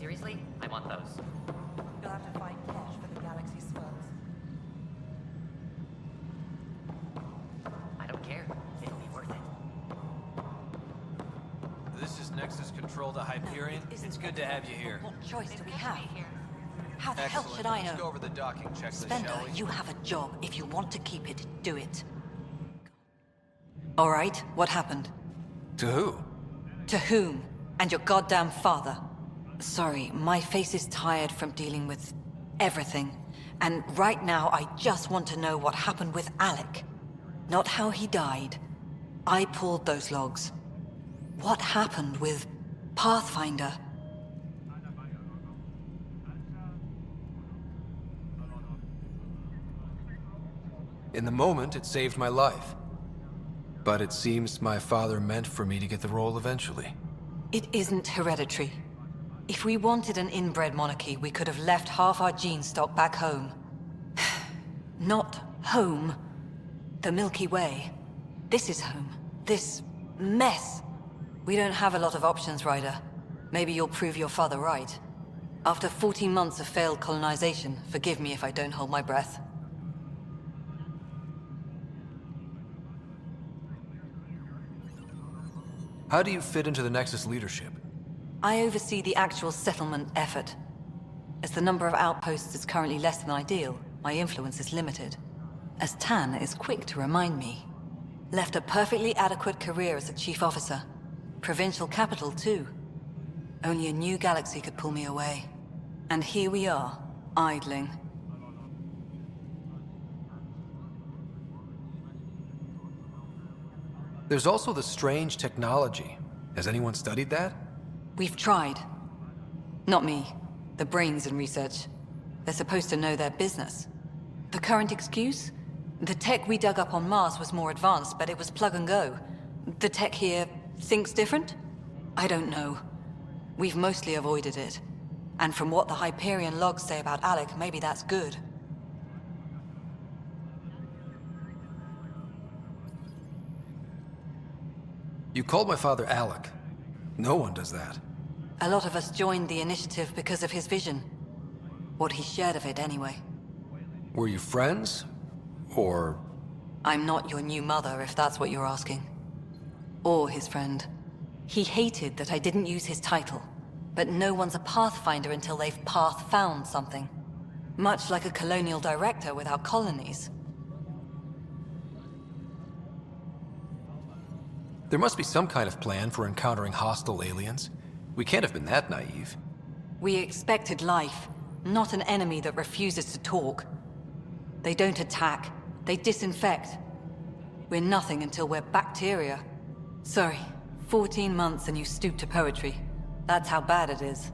Seriously? I want those. You'll have to find cash for the galaxy's funds. I don't care. It'll be worth it. This is Nexus Control to Hyperion. It's good to have you here. What choice do we have? How the hell Excellent. should I Let's go know? over the docking checklist, Spender, shall we? you have a job. If you want to keep it, do it. All right, what happened? To who? To whom? And your goddamn father. Sorry, my face is tired from dealing with everything. And right now, I just want to know what happened with Alec. Not how he died. I pulled those logs. What happened with Pathfinder? In the moment, it saved my life. But it seems my father meant for me to get the role eventually. It isn't hereditary. If we wanted an inbred monarchy, we could have left half our gene stock back home. Not home. The Milky Way. This is home. This mess. We don't have a lot of options, Ryder. Maybe you'll prove your father right. After 14 months of failed colonization, forgive me if I don't hold my breath. How do you fit into the Nexus leadership? I oversee the actual settlement effort. As the number of outposts is currently less than ideal, my influence is limited. As Tan is quick to remind me. Left a perfectly adequate career as a chief officer. Provincial capital, too. Only a new galaxy could pull me away. And here we are, idling. There's also the strange technology. Has anyone studied that? We've tried. Not me. The brains in research. They're supposed to know their business. The current excuse? The tech we dug up on Mars was more advanced, but it was plug and go. The tech here thinks different? I don't know. We've mostly avoided it. And from what the Hyperion logs say about Alec, maybe that's good. You called my father Alec. No one does that. A lot of us joined the initiative because of his vision. What he shared of it, anyway. Were you friends? Or... I'm not your new mother, if that's what you're asking. Or his friend. He hated that I didn't use his title. But no one's a Pathfinder until they've path-found something. Much like a colonial director without colonies. There must be some kind of plan for encountering hostile aliens. We can't have been that naive. We expected life, not an enemy that refuses to talk. They don't attack, they disinfect. We're nothing until we're bacteria. Sorry, 14 months and you stoop to poetry. That's how bad it is.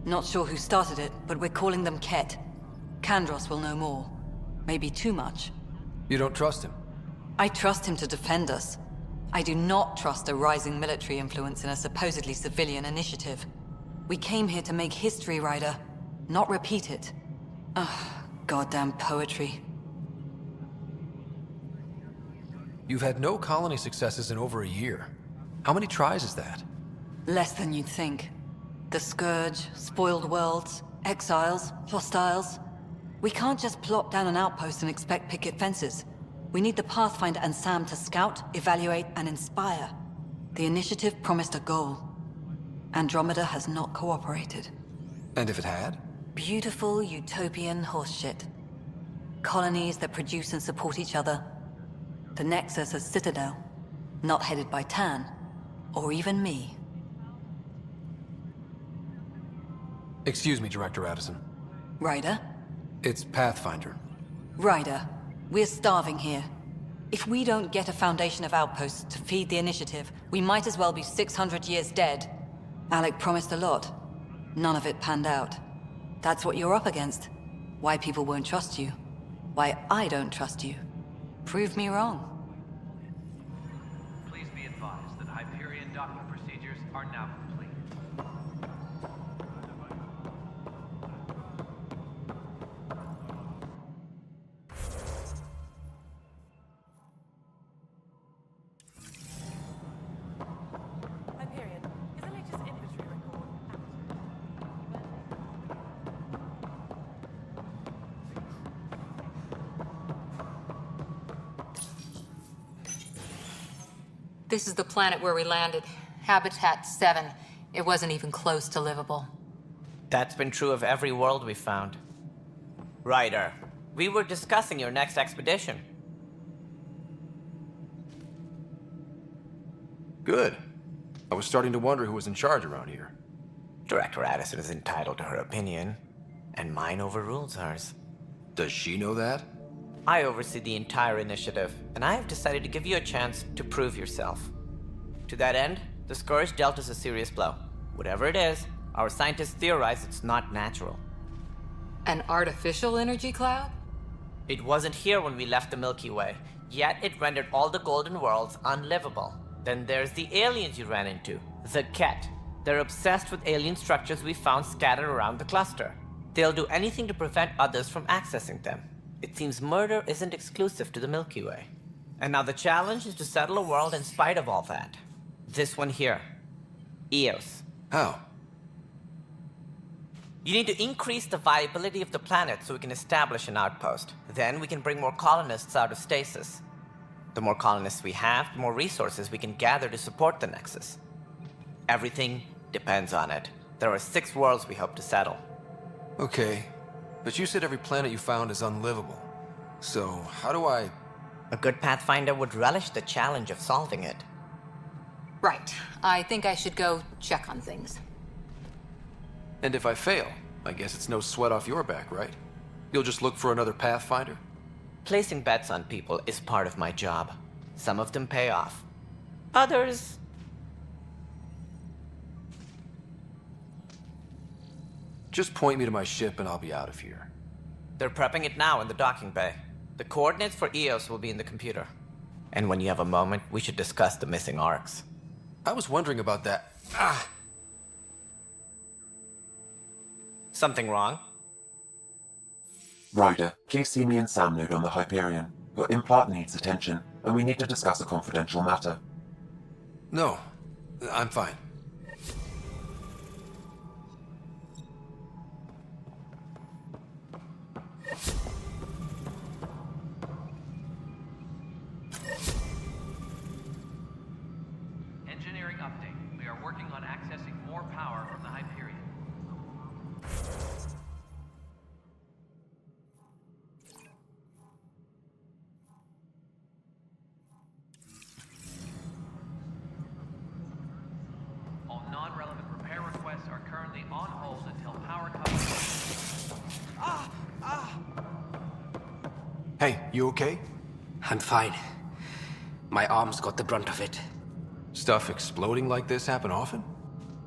Not sure who started it, but we're calling them Ket. Kandros will know more. Maybe too much. You don't trust him? I trust him to defend us. I do not trust a rising military influence in a supposedly civilian initiative. We came here to make history, Ryder, not repeat it. Ugh, goddamn poetry. You've had no colony successes in over a year. How many tries is that? Less than you'd think. The Scourge, spoiled worlds, exiles, hostiles. We can't just plop down an outpost and expect picket fences. We need the Pathfinder and Sam to scout, evaluate, and inspire. The initiative promised a goal. Andromeda has not cooperated. And if it had? Beautiful utopian horseshit. Colonies that produce and support each other. The Nexus a citadel, not headed by Tan, or even me. Excuse me, Director Addison. Ryder? It's Pathfinder. Ryder, we're starving here. If we don't get a foundation of outposts to feed the initiative, we might as well be 600 years dead. Alec promised a lot. None of it panned out. That's what you're up against. Why people won't trust you. Why I don't trust you. Prove me wrong. Please be advised that Hyperion docking procedures are now complete. Hyperion, is the latest inventory record accurate? This is the planet where we landed. Habitat 7. It wasn't even close to livable. That's been true of every world we've found. Ryder, we were discussing your next expedition. Good. I was starting to wonder who was in charge around here. Director Addison is entitled to her opinion, and mine overrules hers. Does she know that? I oversee the entire initiative, and I have decided to give you a chance to prove yourself. To that end, the Scourge dealt us a serious blow. Whatever it is, our scientists theorize it's not natural. An artificial energy cloud? It wasn't here when we left the Milky Way, yet it rendered all the golden worlds unlivable. Then there's the aliens you ran into, the Ket. They're obsessed with alien structures we found scattered around the cluster. They'll do anything to prevent others from accessing them. It seems murder isn't exclusive to the Milky Way. And now the challenge is to settle a world in spite of all that. This one here. Eos. How? You need to increase the viability of the planet so we can establish an outpost. Then we can bring more colonists out of stasis. The more colonists we have, the more resources we can gather to support the Nexus. Everything depends on it. There are 6 worlds we hope to settle. Okay, but you said every planet you found is unlivable. So, how do I... A good Pathfinder would relish the challenge of solving it. Right. I think I should go check on things. And if I fail, I guess it's no sweat off your back, right? You'll just look for another Pathfinder? Placing bets on people is part of my job. Some of them pay off. Others... Just point me to my ship and I'll be out of here. They're prepping it now in the docking bay. The coordinates for Eos will be in the computer. And when you have a moment, we should discuss the missing arcs. I was wondering about that. Ah! Something wrong? Ryder, please see me and Sam Node on the Hyperion. Your implant needs attention, and we need to discuss a confidential matter. No, I'm fine. Engineering update. We are working on accessing more power from the Hyperion. All non-relevant repair requests are currently on hold until power comes. Hey, you okay? I'm fine. My arms got the brunt of it. Stuff exploding like this happen often?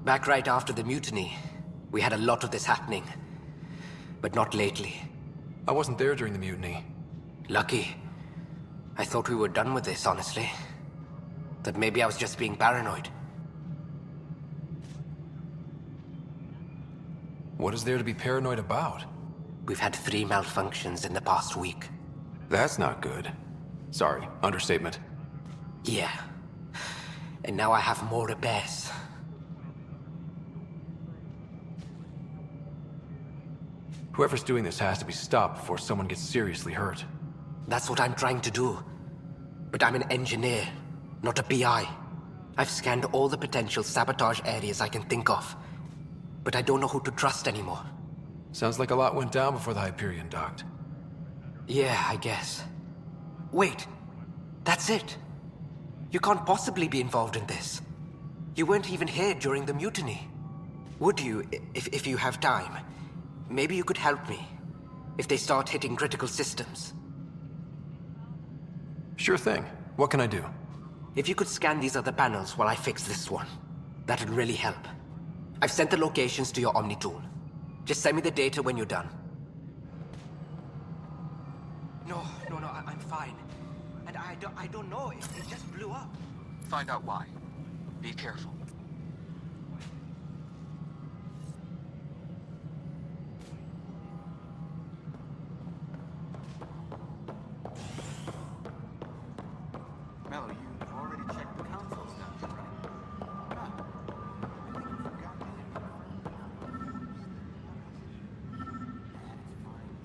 Back right after the mutiny, we had a lot of this happening. But not lately. I wasn't there during the mutiny. Lucky. I thought we were done with this, honestly. That maybe I was just being paranoid. What is there to be paranoid about? We've had 3 malfunctions in the past week. That's not good. Sorry, understatement. Yeah. And now I have more repairs. Whoever's doing this has to be stopped before someone gets seriously hurt. That's what I'm trying to do. But I'm an engineer, not a PI. I've scanned all the potential sabotage areas I can think of. But I don't know who to trust anymore. Sounds like a lot went down before the Hyperion docked. Yeah, I guess. Wait. That's it. You can't possibly be involved in this. You weren't even here during the mutiny. Would you, if you have time? Maybe you could help me. If they start hitting critical systems. Sure thing. What can I do? If you could scan these other panels while I fix this one, that'd really help. I've sent the locations to your Omni tool. Just send me the data when you're done. No, I'm fine. And I don't know, it just blew up. Find out why. Be careful. Mello, you've already checked the console stuff, right? Ah, I think you forgot that. That's fine.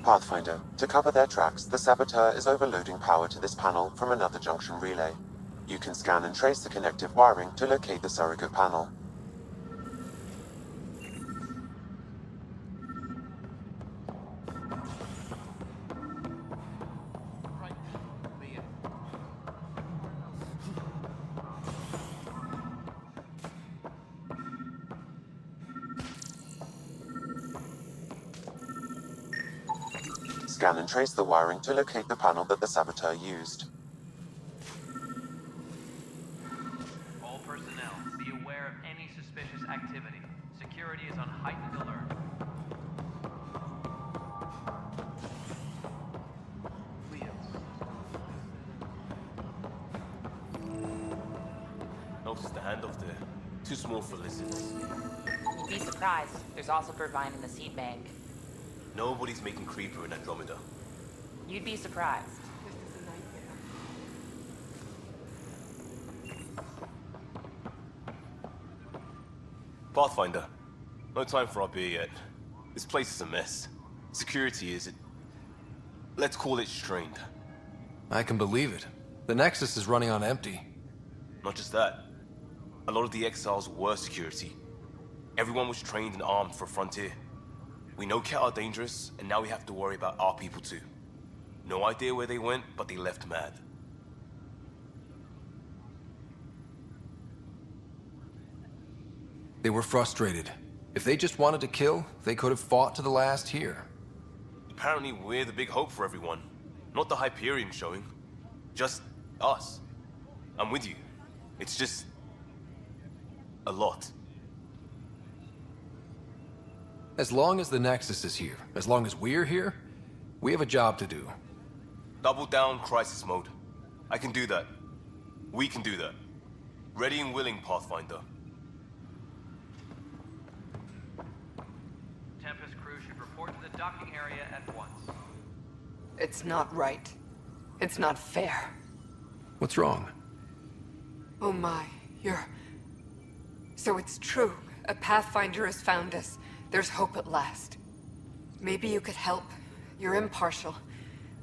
Pathfinder, to cover their tracks, the saboteur is overloading power to this panel from another junction relay. You can scan and trace the connective wiring to locate the surrogate panel. Scan and trace the wiring to locate the panel that the saboteur used. All personnel, be aware of any suspicious activity. Security is on heightened alert. Notice the handoff there. Too small for lizards. You'd be surprised. There's also Birdvine in the seed bank. Nobody's making Creeper in Andromeda. You'd be surprised. Pathfinder, no time for our beer yet. This place is a mess. Security is, let's call it strained. I can believe it. The Nexus is running on empty. Not just that. A lot of the exiles were security. Everyone was trained and armed for Frontier. We know Ket are dangerous, and now we have to worry about our people too. No idea where they went, but they left mad. They were frustrated. If they just wanted to kill, they could have fought to the last here. Apparently we're the big hope for everyone. Not the Hyperion showing. Just us. I'm with you. It's just... a lot. As long as the Nexus is here, as long as we're here, we have a job to do. Double down crisis mode. I can do that. We can do that. Ready and willing, Pathfinder. Tempest crew should report to the docking area at once. It's not right. It's not fair. What's wrong? Oh my, you're... So it's true. A Pathfinder has found us. There's hope at last. Maybe you could help. You're impartial.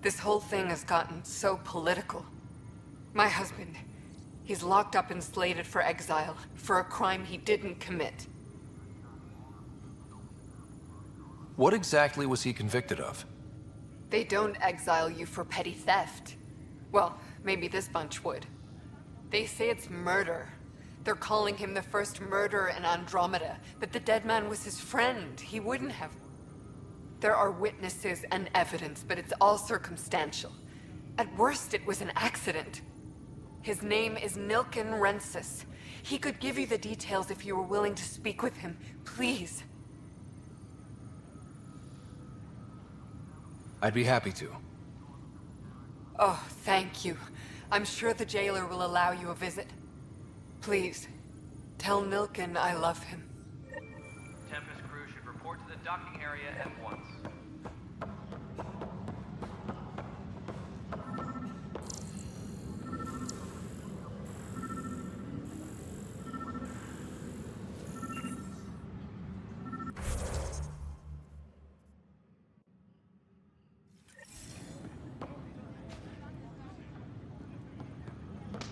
This whole thing has gotten so political. My husband, he's locked up and slated for exile for a crime he didn't commit. What exactly was he convicted of? They don't exile you for petty theft. Well, maybe this bunch would. They say it's murder. They're calling him the first murderer in Andromeda, but the dead man was his friend. He wouldn't have... There are witnesses and evidence, but it's all circumstantial. At worst, it was an accident. His name is Nilken Rensis. He could give you the details if you were willing to speak with him. Please. I'd be happy to. Oh, thank you. I'm sure the jailer will allow you a visit. Please, tell Nilken I love him. Tempest crew should report to the docking area at once.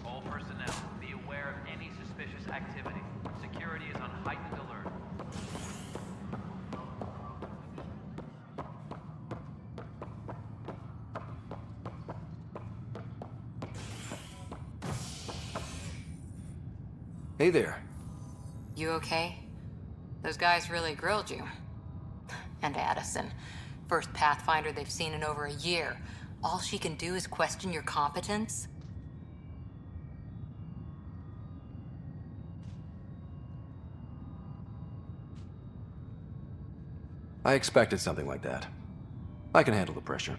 All personnel, be aware of any suspicious activity. Security is on heightened alert. Hey there. You okay? Those guys really grilled you. And Addison. First Pathfinder they've seen in over a year. All she can do is question your competence? I expected something like that. I can handle the pressure.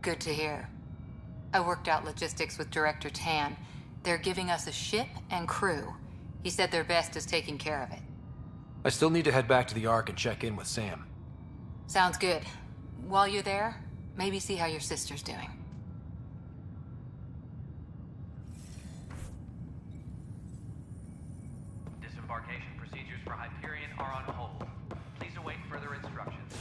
Good to hear. I worked out logistics with Director Tan. They're giving us a ship and crew. He said their best is taking care of it. I still need to head back to the Ark and check in with Sam. Sounds good. While you're there, maybe see how your sister's doing. Disembarkation procedures for Hyperion are on hold. Please await further instructions.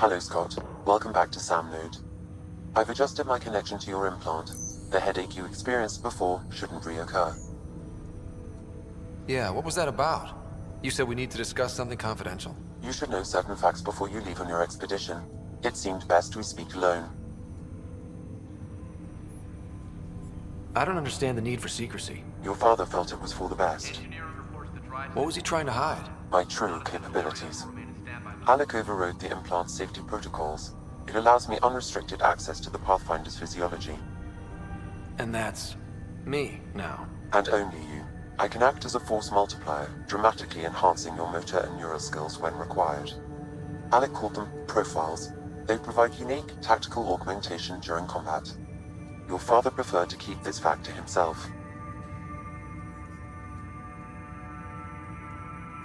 Hello, Scott. Welcome back to Sam Node. I've adjusted my connection to your implant. The headache you experienced before shouldn't reoccur. Yeah, what was that about? You said we need to discuss something confidential. You should know certain facts before you leave on your expedition. It seemed best we speak alone. I don't understand the need for secrecy. Your father felt it was for the best. What was he trying to hide? My true capabilities. Alec overrode the implant's safety protocols. It allows me unrestricted access to the Pathfinder's physiology. And that's me now. And only you. I can act as a force multiplier, dramatically enhancing your motor and neural skills when required. Alec called them profiles. They provide unique tactical augmentation during combat. Your father preferred to keep this fact to himself.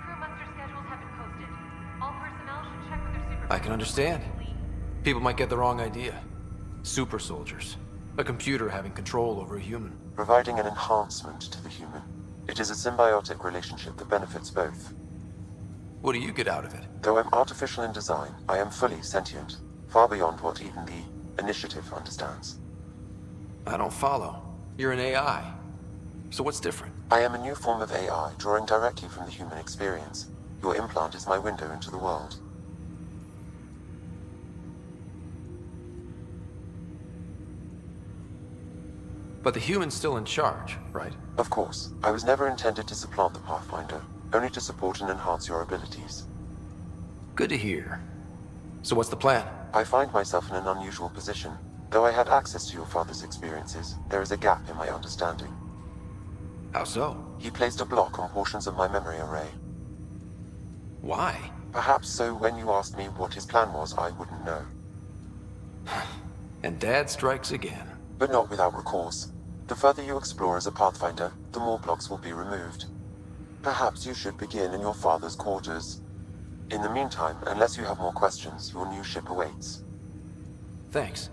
Crew muster schedules have been posted. All personnel should check with their supervisors. I can understand. People might get the wrong idea. Super soldiers. A computer having control over a human. Providing an enhancement to the human. It is a symbiotic relationship that benefits both. What do you get out of it? Though I'm artificial in design, I am fully sentient, far beyond what even the Initiative understands. I don't follow. You're an AI. So what's different? I am a new form of AI, drawing directly from the human experience. Your implant is my window into the world. But the human's still in charge, right? Of course. I was never intended to supplant the Pathfinder, only to support and enhance your abilities. Good to hear. So what's the plan? I find myself in an unusual position. Though I had access to your father's experiences, there is a gap in my understanding. How so? He placed a block on portions of my memory array. Why? Perhaps so when you asked me what his plan was, I wouldn't know. And Dad strikes again. But not without recourse. The further you explore as a Pathfinder, the more blocks will be removed. Perhaps you should begin in your father's quarters. In the meantime, unless you have more questions, your new ship awaits. Thanks.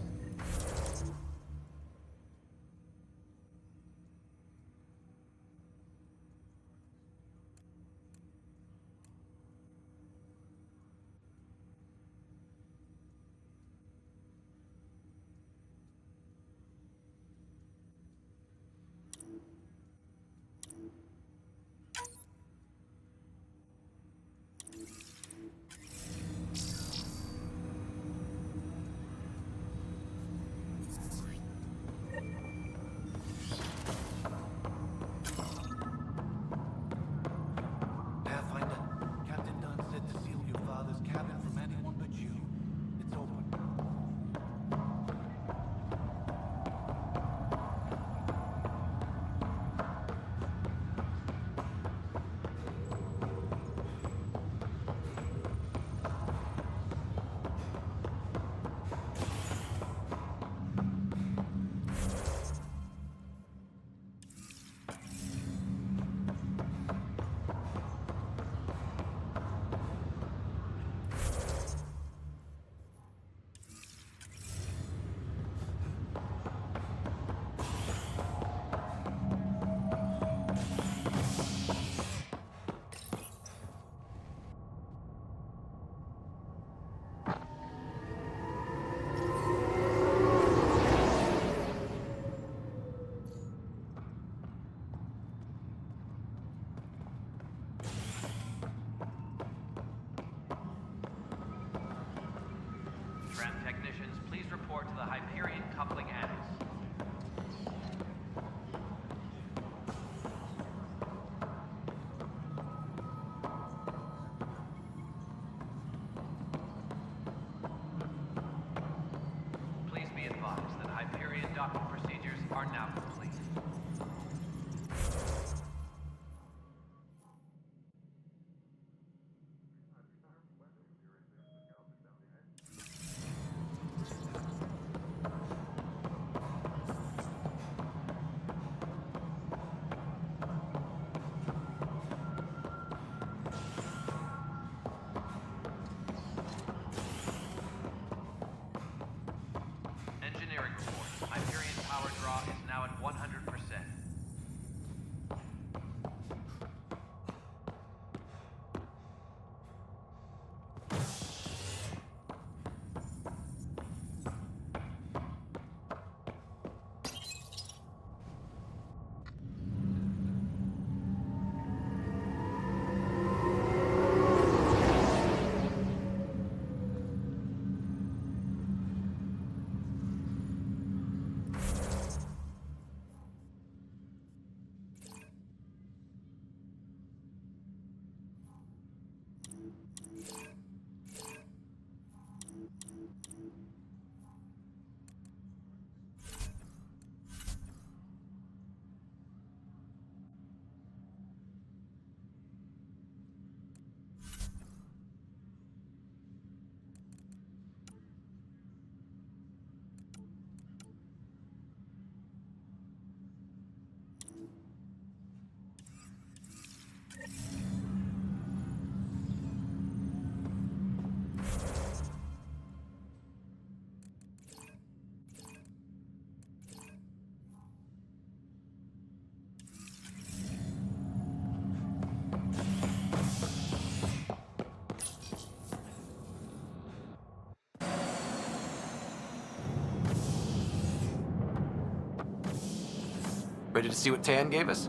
Ready to see what Tan gave us?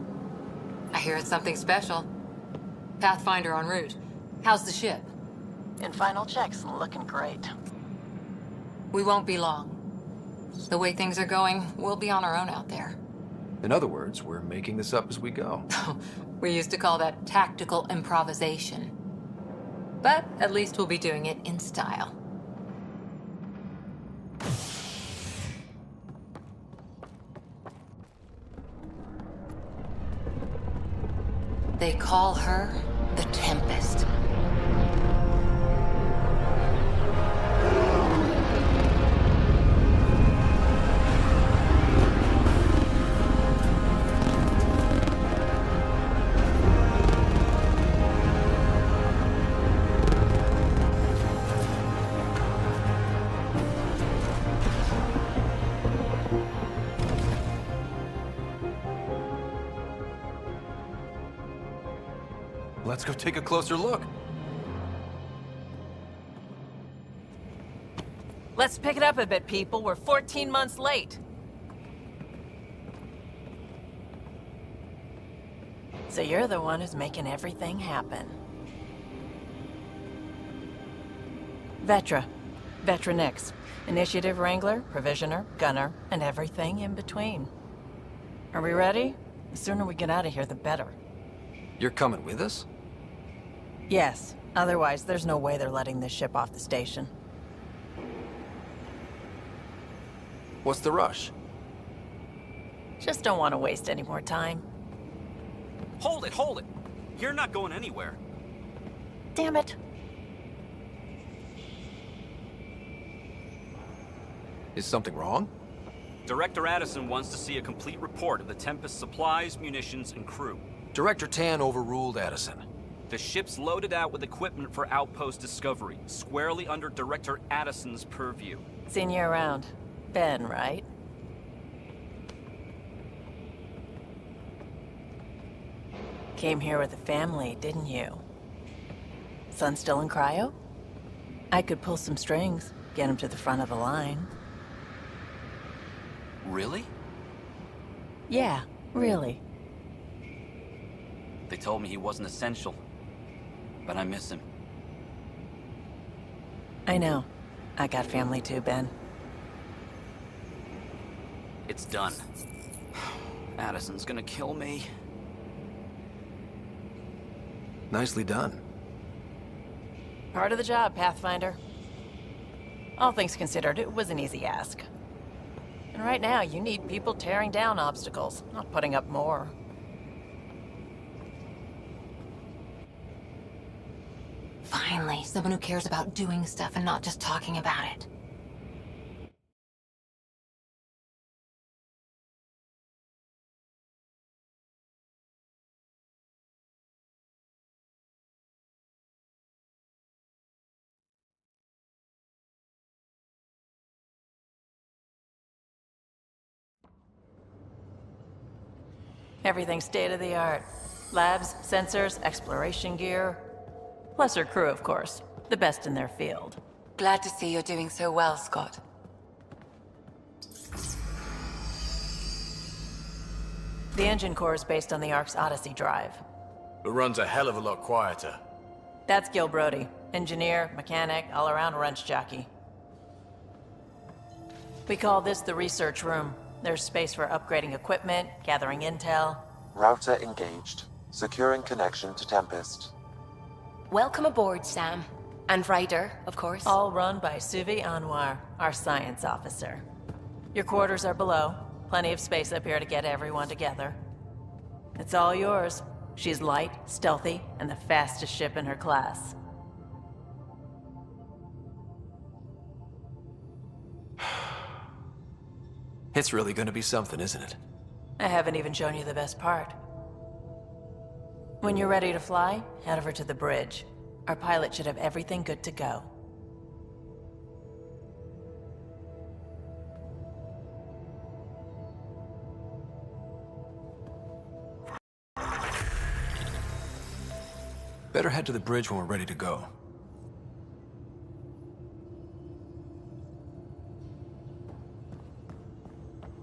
I hear it's something special. Pathfinder en route. How's the ship? In final checks, looking great. We won't be long. The way things are going, we'll be on our own out there. In other words, we're making this up as we go. We used to call that tactical improvisation. But at least we'll be doing it in style. They call her the Tempest. Let's go take a closer look. Let's pick it up a bit, people. We're 14 months late. So you're the one who's making everything happen. Vetra. Vetra Nix. Initiative Wrangler, Provisioner, Gunner, and everything in between. Are we ready? The sooner we get out of here, the better. You're coming with us? Yes. Otherwise, there's no way they're letting this ship off the station. What's the rush? Just don't want to waste any more time. Hold it, hold it! You're not going anywhere. Damn it. Is something wrong? Director Addison wants to see a complete report of the Tempest's supplies, munitions, and crew. Director Tan overruled Addison. The ship's loaded out with equipment for outpost discovery, squarely under Director Addison's purview. Seen you around. Ben, right? Came here with a family, didn't you? Son still in cryo? I could pull some strings, get him to the front of the line. Really? Yeah, really. They told me he wasn't essential, but I miss him. I know. I got family too, Ben. It's done. Addison's gonna kill me. Nicely done. Part of the job, Pathfinder. All things considered, it was an easy ask. And right now, you need people tearing down obstacles, not putting up more. Finally, someone who cares about doing stuff and not just talking about it. Everything's state-of-the-art. Labs, sensors, exploration gear. Plus her crew, of course. The best in their field. Glad to see you're doing so well, Scott. The engine core is based on the Ark's Odyssey drive. It runs a hell of a lot quieter. That's Gil Brody. Engineer, mechanic, all-around wrench jockey. We call this the research room. There's space for upgrading equipment, gathering intel. Router engaged. Securing connection to Tempest. Welcome aboard, Sam. And Ryder, of course. All run by Suvi Anwar, our science officer. Your quarters are below. Plenty of space up here to get everyone together. It's all yours. She's light, stealthy, and the fastest ship in her class. It's really gonna be something, isn't it? I haven't even shown you the best part. When you're ready to fly, head over to the bridge. Our pilot should have everything good to go. Better head to the bridge when we're ready to go.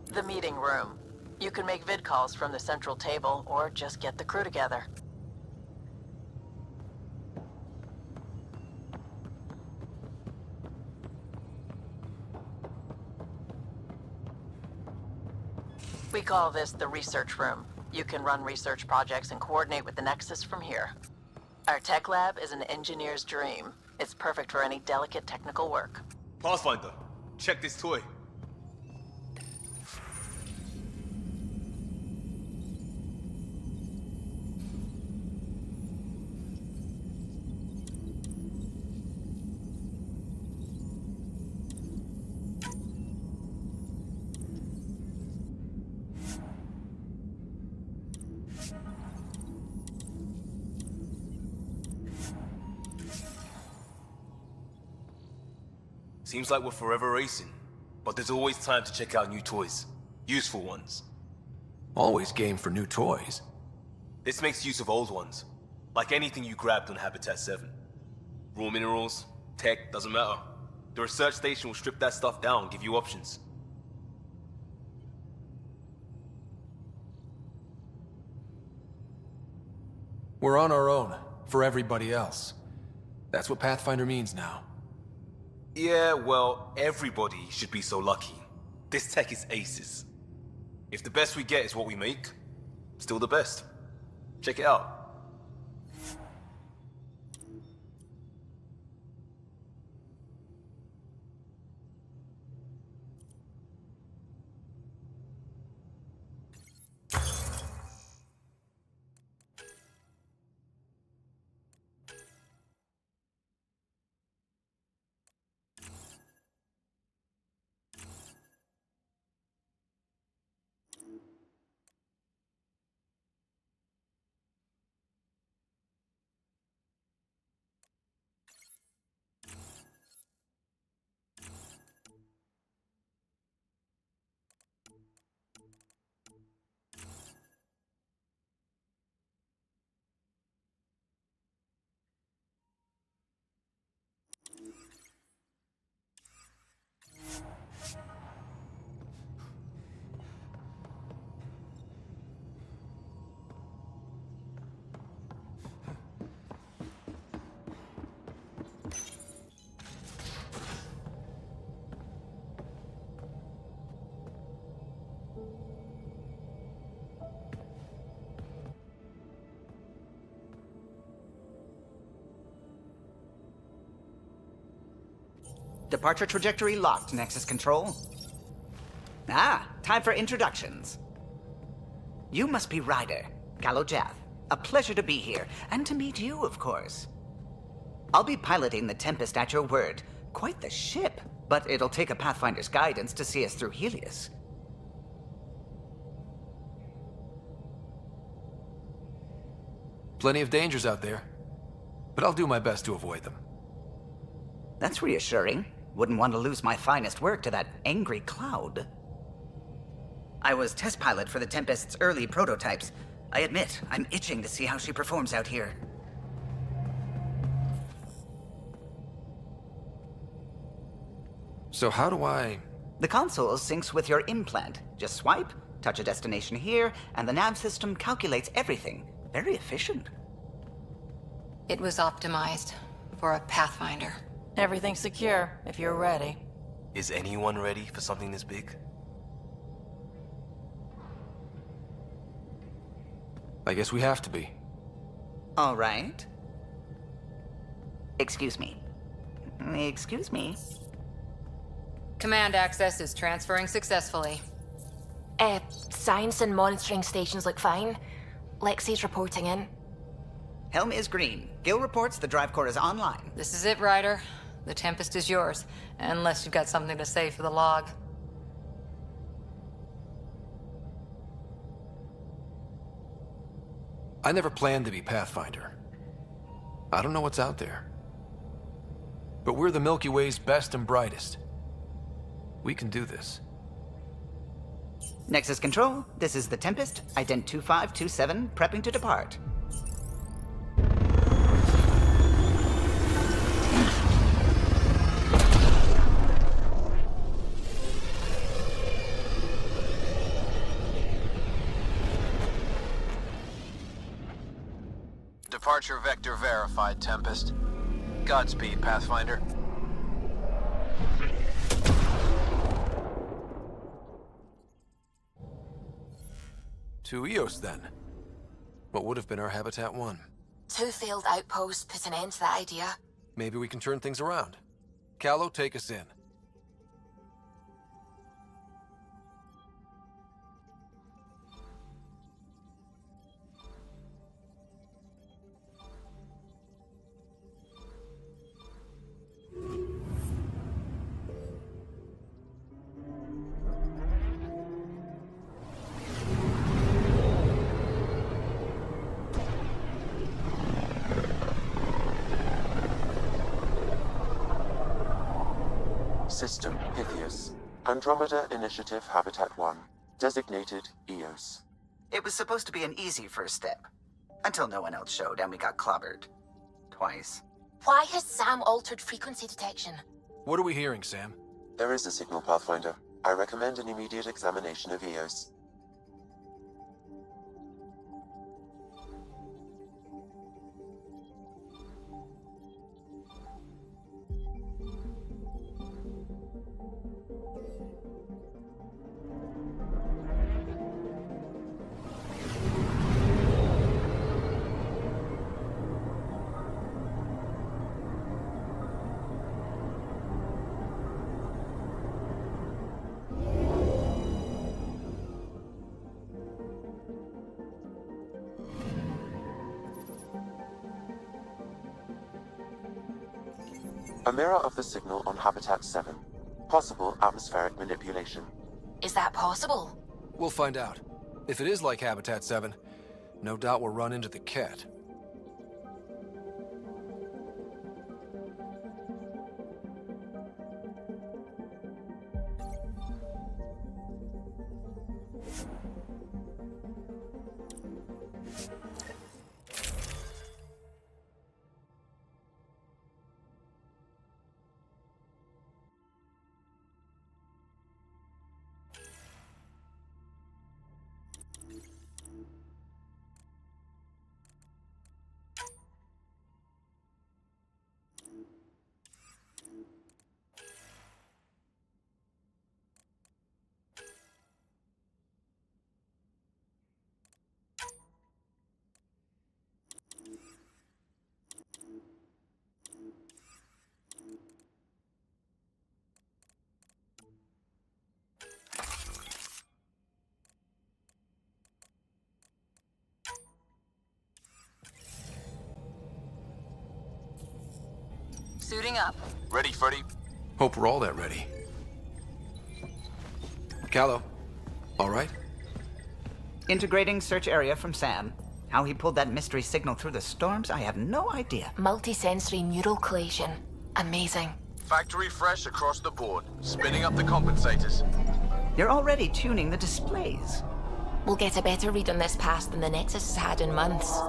The meeting room. You can make vid calls from the central table, or just get the crew together. We call this the research room. You can run research projects and coordinate with the Nexus from here. Our tech lab is an engineer's dream. It's perfect for any delicate technical work. Pathfinder, check this toy. Seems like we're forever racing, but there's always time to check out new toys. Useful ones. Always game for new toys. This makes use of old ones, like anything you grabbed on Habitat 7. Raw minerals, tech, doesn't matter. The research station will strip that stuff down and give you options. We're on our own, for everybody else. That's what Pathfinder means now. Yeah, well, everybody should be so lucky. This tech is aces. If the best we get is what we make, still the best. Check it out. Departure trajectory locked, Nexus Control. Ah, time for introductions. You must be Ryder, Galojath. A pleasure to be here, and to meet you, of course. I'll be piloting the Tempest at your word. Quite the ship, but it'll take a Pathfinder's guidance to see us through Helios. Plenty of dangers out there, but I'll do my best to avoid them. That's reassuring. Wouldn't want to lose my finest work to that angry cloud. I was test pilot for the Tempest's early prototypes. I admit, I'm itching to see how she performs out here. So how do I... The console syncs with your implant. Just swipe, touch a destination here, and the nav system calculates everything. Very efficient. It was optimized for a Pathfinder. Everything's secure, if you're ready. Is anyone ready for something this big? I guess we have to be. All right. Excuse me. Excuse me. Command access is transferring successfully. Science and monitoring stations look fine. Lexi's reporting in. Helm is green. Gil reports the drive core is online. This is it, Ryder. The Tempest is yours, unless you've got something to say for the log. I never planned to be Pathfinder. I don't know what's out there. But we're the Milky Way's best and brightest. We can do this. Nexus Control, this is the Tempest, ident 2527, prepping to depart. Departure vector verified, Tempest. Godspeed, Pathfinder. To Eos, then. What would have been our Habitat 1? 2 failed outposts put an end to that idea. Maybe we can turn things around. Callow, take us in. System Pythias. Andromeda Initiative Habitat 1. Designated Eos. It was supposed to be an easy first step. Until no one else showed and we got clobbered. Twice. Why has Sam altered frequency detection? What are we hearing, Sam? There is a signal, Pathfinder. I recommend an immediate examination of Eos. A mirror of the signal on Habitat 7. Possible atmospheric manipulation. Is that possible? We'll find out. If it is like Habitat 7, no doubt we'll run into the cat. Suiting up. Ready, Freddy? Hope we're all that ready. Callow, all right? Integrating search area from Sam. How he pulled that mystery signal through the storms, I have no idea. Multisensory neural collation. Amazing. Factory fresh across the board. Spinning up the compensators. You're already tuning the displays. We'll get a better read on this pass than the Nexus has had in months.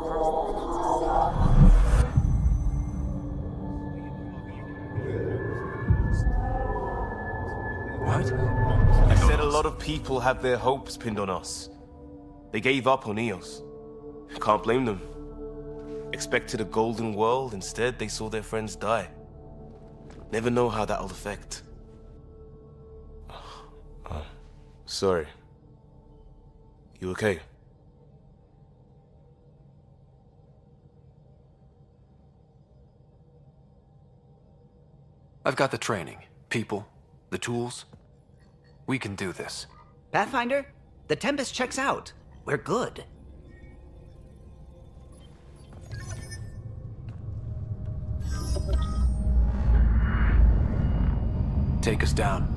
What? I said a lot of people have their hopes pinned on us. They gave up on Eos. Can't blame them. Expected a golden world, instead they saw their friends die. Never know how that'll affect. Sorry. You okay? I've got the training, people, the tools. We can do this. Pathfinder, the Tempest checks out. We're good. Take us down.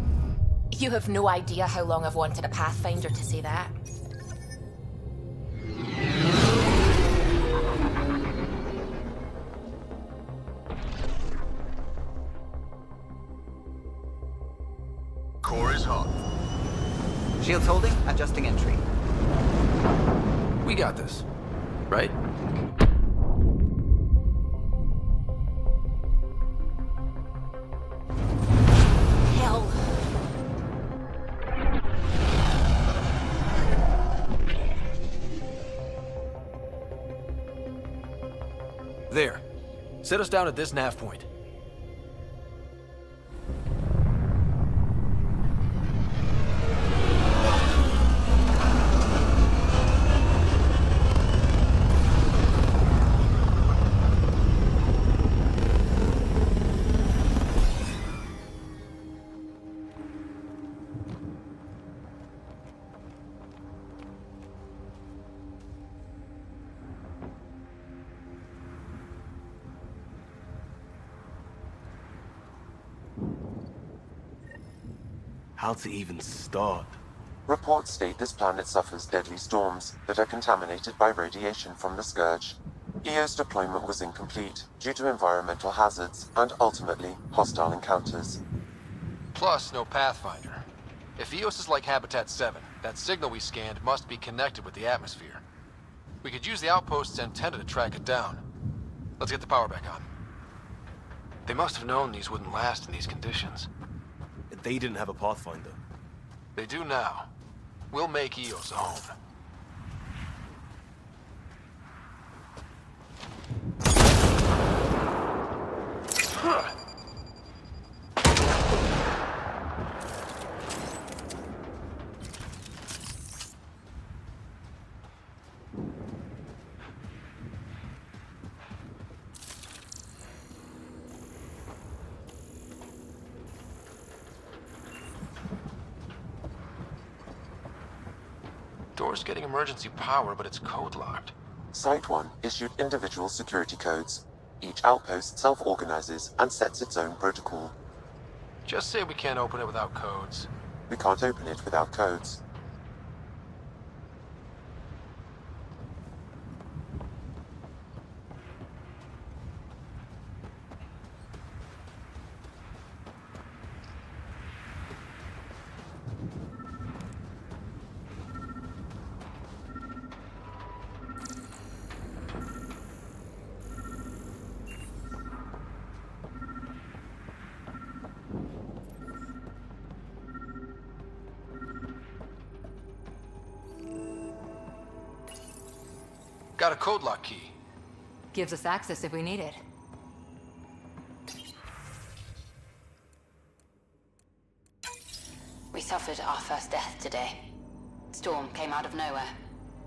You have no idea how long I've wanted a Pathfinder to say that. Core is hot. Shields holding, adjusting entry. We got this, right? Hell. Set us down at this nav point. How to even start? Reports state this planet suffers deadly storms that are contaminated by radiation from the Scourge. EO's deployment was incomplete due to environmental hazards and ultimately hostile encounters. Plus, no Pathfinder. If EOS is like Habitat 7, that signal we scanned must be connected with the atmosphere. We could use the outpost's antenna to track it down. Let's get the power back on. They must have known these wouldn't last in these conditions. They didn't have a Pathfinder. They do now. We'll make EOS a home. Door's getting emergency power, but it's code-locked. Site 1 issued individual security codes. Each outpost self-organizes and sets its own protocol. Just say we can't open it without codes. We can't open it without codes. Got a code lock key. Gives us access if we need it. We suffered our first death today. Storm came out of nowhere.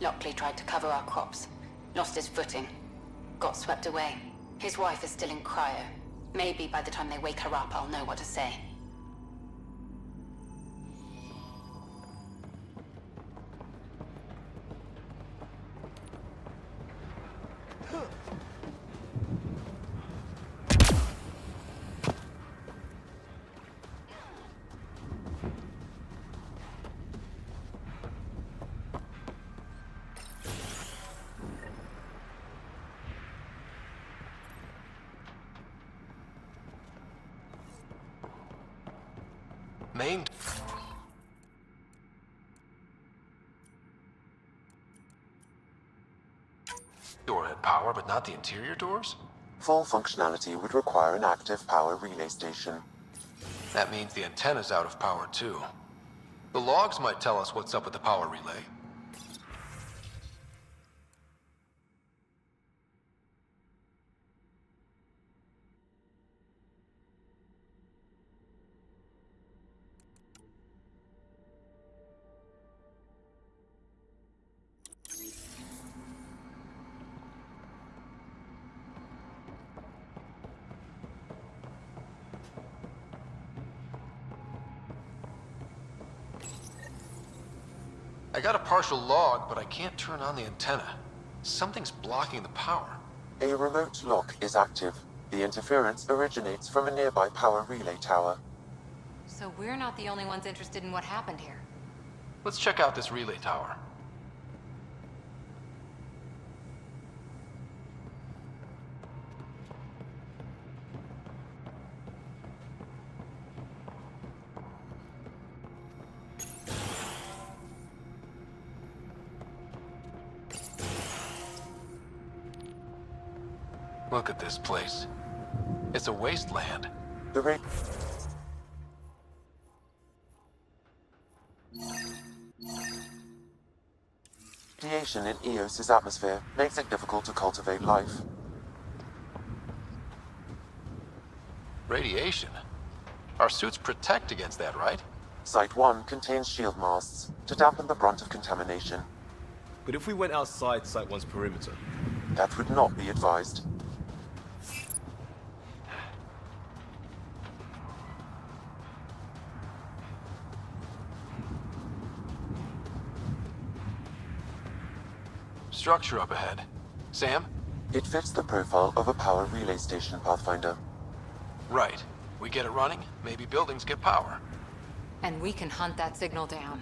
Lockley tried to cover our crops. Lost his footing. Got swept away. His wife is still in cryo. Maybe by the time they wake her up, I'll know what to say. Main door had power, but not the interior doors? Full functionality would require an active power relay station. That means the antenna's out of power too. The logs might tell us what's up with the power relay. I got a partial log, but I can't turn on the antenna. Something's blocking the power. A remote lock is active. The interference originates from a nearby power relay tower. So we're not the only ones interested in what happened here. Let's check out this relay tower. Look at this place. It's a wasteland. The radiation in Eos's atmosphere makes it difficult to cultivate life. Radiation? Our suits protect against that, right? Site 1 contains shield masts to dampen the brunt of contamination. But if we went outside Site 1's perimeter? That would not be advised. Structure up ahead. Sam? It fits the profile of a power relay station, Pathfinder. Right. We get it running, maybe buildings get power. And we can hunt that signal down.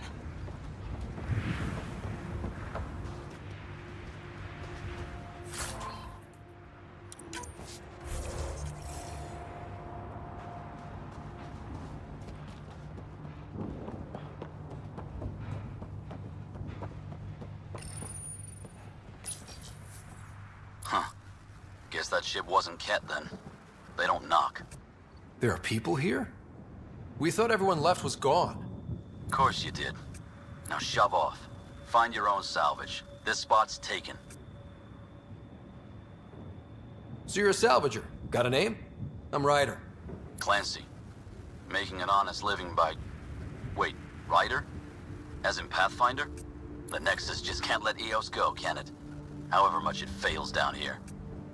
Huh. Guess that ship wasn't Ket then. They don't knock. There are people here? We thought everyone left was gone. Of course you did. Now shove off. Find your own salvage. This spot's taken. So you're a salvager. Got a name? I'm Ryder. Clancy. Making an honest living by... Wait, Ryder? As in Pathfinder? The Nexus just can't let EOS go, can it? However much it fails down here.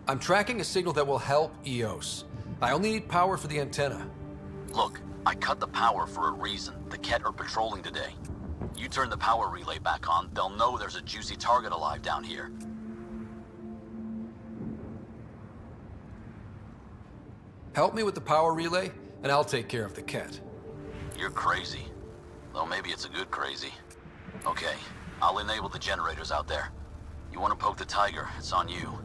I'm tracking a signal that will help EOS. I only need power for the antenna. Look, I cut the power for a reason. The Ket are patrolling today. You turn the power relay back on, they'll know there's a juicy target alive down here. Help me with the power relay, and I'll take care of the Ket. You're crazy. Though maybe it's a good crazy. Okay, I'll enable the generators out there. You want to poke the tiger, it's on you.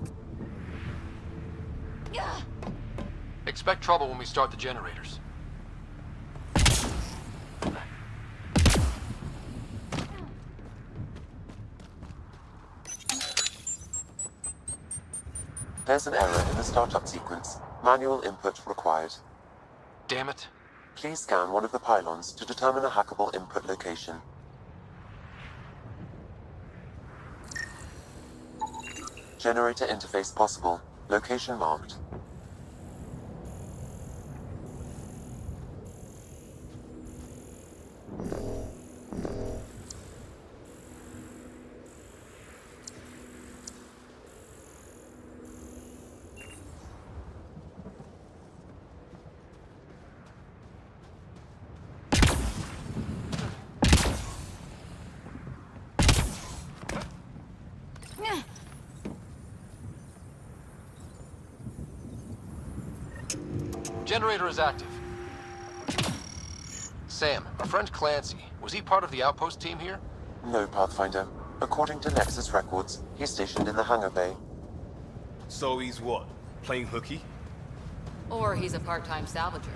Expect trouble when we start the generators. There's an error in the startup sequence. Manual input required. Damn it. Please scan one of the pylons to determine a hackable input location. Generator interface possible. Location marked. Generator is active. Sam, our friend Clancy, was he part of the outpost team here? No, Pathfinder. According to Nexus records, he's stationed in the hangar bay. So he's what? Playing hooky? Or he's a part-time salvager.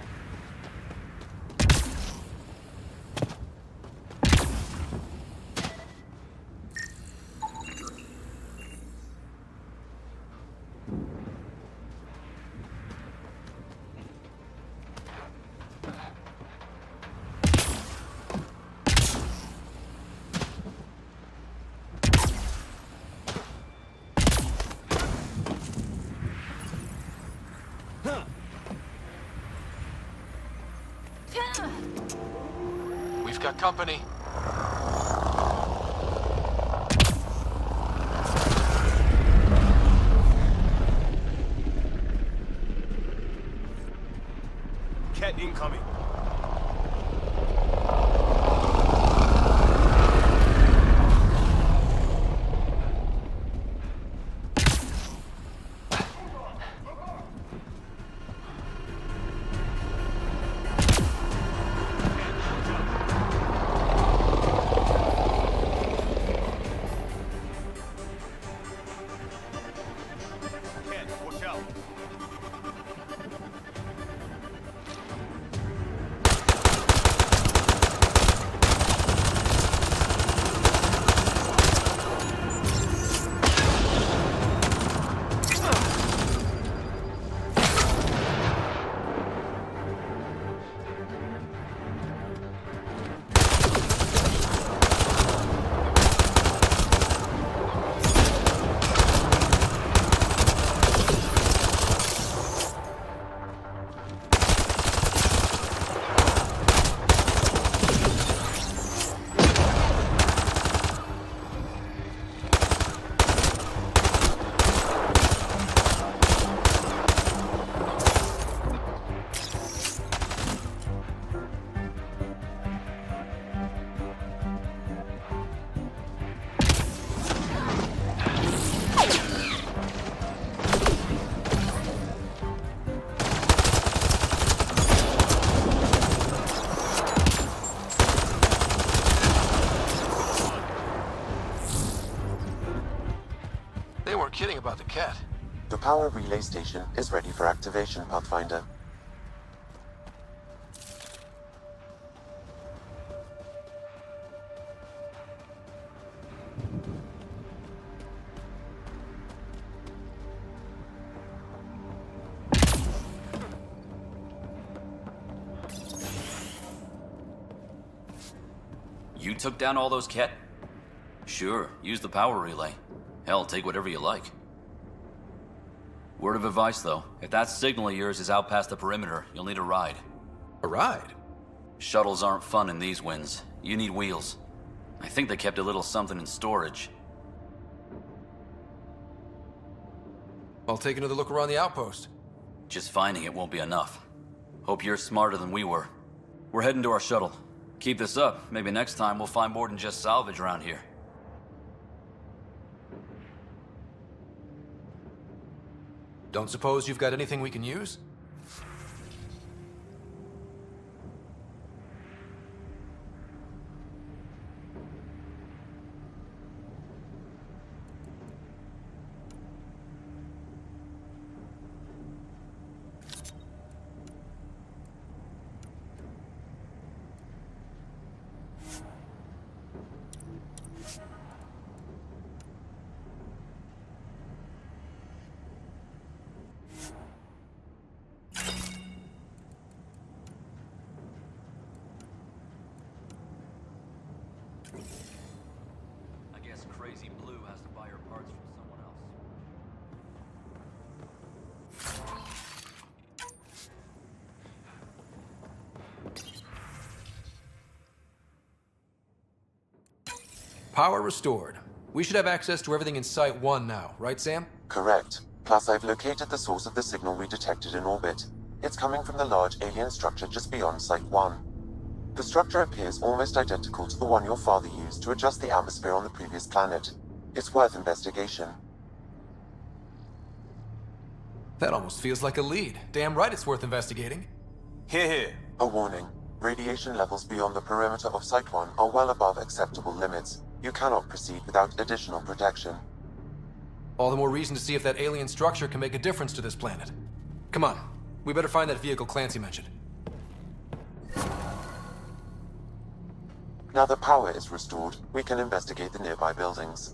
We've got company. Ket incoming. power relay station is ready for activation, Pathfinder. You took down all those Ket? Sure, use the power relay. Hell, take whatever you like. Word of advice, though. If that signal of yours is out past the perimeter, you'll need a ride. A ride? Shuttles aren't fun in these winds. You need wheels. I think they kept a little something in storage. I'll take another look around the outpost. Just finding it won't be enough. Hope you're smarter than we were. We're heading to our shuttle. Keep this up. Maybe next time we'll find more than just salvage around here. Don't suppose you've got anything we can use? I guess Crazy Blue has to buy her parts from someone else. Power restored. We should have access to everything in Site 1 now, right, Sam? Correct. Plus, I've located the source of the signal we detected in orbit. It's coming from the large alien structure just beyond Site 1. The structure appears almost identical to the one your father used to adjust the atmosphere on the previous planet. It's worth investigation. That almost feels like a lead. Damn right it's worth investigating. Here, here. A warning. Radiation levels beyond the perimeter of Site 1 are well above acceptable limits. You cannot proceed without additional protection. All the more reason to see if that alien structure can make a difference to this planet. Come on. We better find that vehicle Clancy mentioned. Now that power is restored, we can investigate the nearby buildings.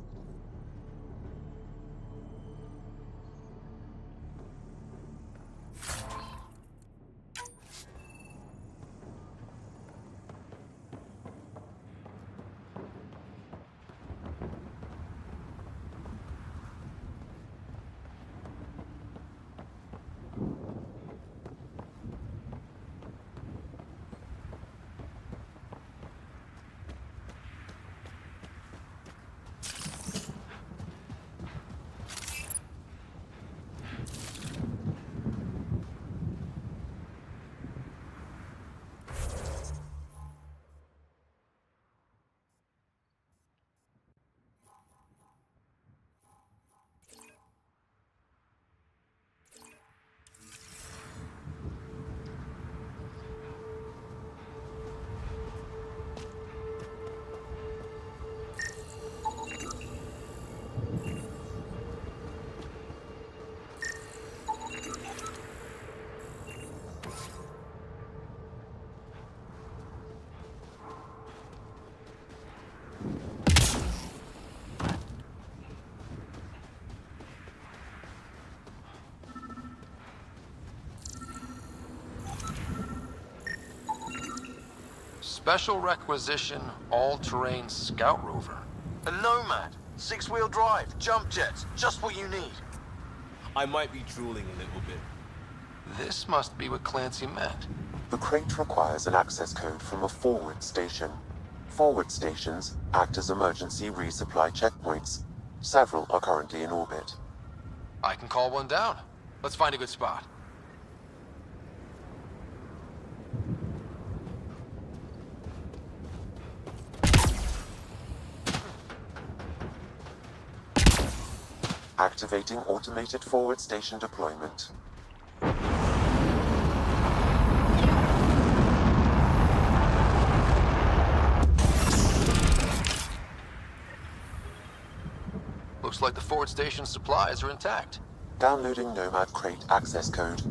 Special requisition, all-terrain scout rover. A Nomad. 6-wheel drive, jump jets, just what you need. I might be drooling a little bit. This must be what Clancy meant. The crate requires an access code from a forward station. Forward stations act as emergency resupply checkpoints. Several are currently in orbit. I can call one down. Let's find a good spot. Activating automated forward station deployment. Looks like the forward station supplies are intact. Downloading Nomad Crate access code.